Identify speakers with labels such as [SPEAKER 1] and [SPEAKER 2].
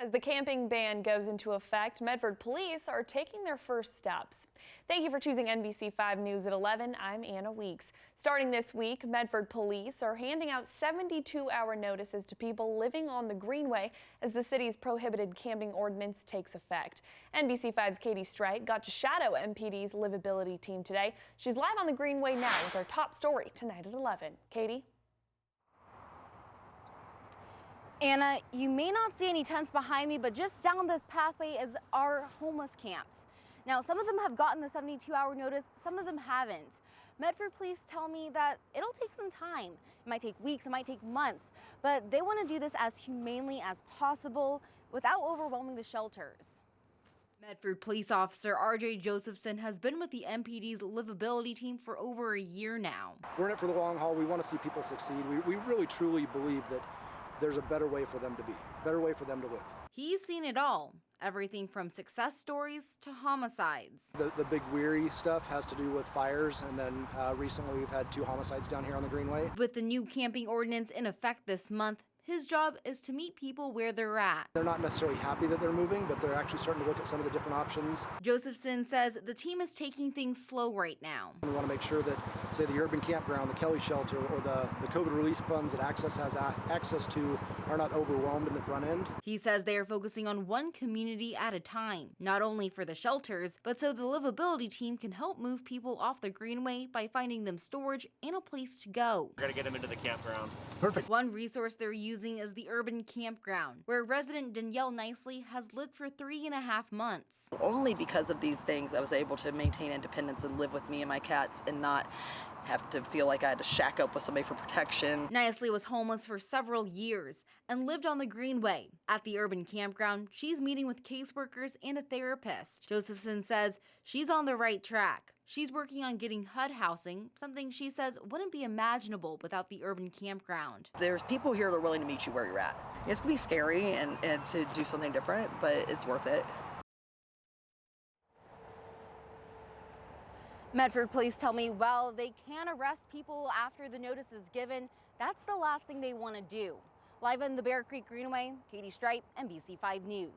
[SPEAKER 1] As the camping ban goes into effect, Medford Police are taking their first steps. Thank you for choosing NBC5 News at 11. I'm Anna Weeks. Starting this week, Medford Police are handing out 72-hour notices to people living on the Greenway as the city's prohibited camping ordinance takes effect. NBC5's Katie Strite got to shadow MPD's livability team today. She's live on the Greenway now with our top story tonight at 11. Katie?
[SPEAKER 2] Anna, you may not see any tents behind me, but just down this pathway is our homeless camps. Now, some of them have gotten the 72-hour notice, some of them haven't. Medford Police tell me that it'll take some time. It might take weeks, it might take months, but they want to do this as humanely as possible without overwhelming the shelters. Medford Police Officer R.J. Josephson has been with the MPD's livability team for over a year now.
[SPEAKER 3] We're in it for the long haul. We want to see people succeed. We really, truly believe that there's a better way for them to be, better way for them to live.
[SPEAKER 2] He's seen it all, everything from success stories to homicides.
[SPEAKER 3] The big weary stuff has to do with fires, and then recently we've had 2 homicides down here on the Greenway.
[SPEAKER 2] With the new camping ordinance in effect this month, his job is to meet people where they're at.
[SPEAKER 3] They're not necessarily happy that they're moving, but they're actually starting to look at some of the different options.
[SPEAKER 2] Josephson says the team is taking things slow right now.
[SPEAKER 3] We want to make sure that, say, the urban campground, the Kelly shelter, or the COVID relief funds that Access has access to are not overwhelmed in the front end.
[SPEAKER 2] He says they are focusing on one community at a time, not only for the shelters, but so the livability team can help move people off the Greenway by finding them storage and a place to go.
[SPEAKER 4] We're gonna get them into the campground.
[SPEAKER 3] Perfect.
[SPEAKER 2] One resource they're using is the urban campground, where resident Danielle Nicely has lived for 3.5 months.
[SPEAKER 5] Only because of these things I was able to maintain independence and live with me and my cats and not have to feel like I had to shack up with somebody for protection.
[SPEAKER 2] Nicely was homeless for several years and lived on the Greenway. At the urban campground, she's meeting with caseworkers and a therapist. Josephson says she's on the right track. She's working on getting HUD housing, something she says wouldn't be imaginable without the urban campground.
[SPEAKER 5] There's people here that are willing to meet you where you're at. It's gonna be scary and to do something different, but it's worth it.
[SPEAKER 2] Medford Police tell me while they can arrest people after the notice is given, that's the last thing they want to do. Live in the Bear Creek Greenway, Katie Strite, NBC5 News.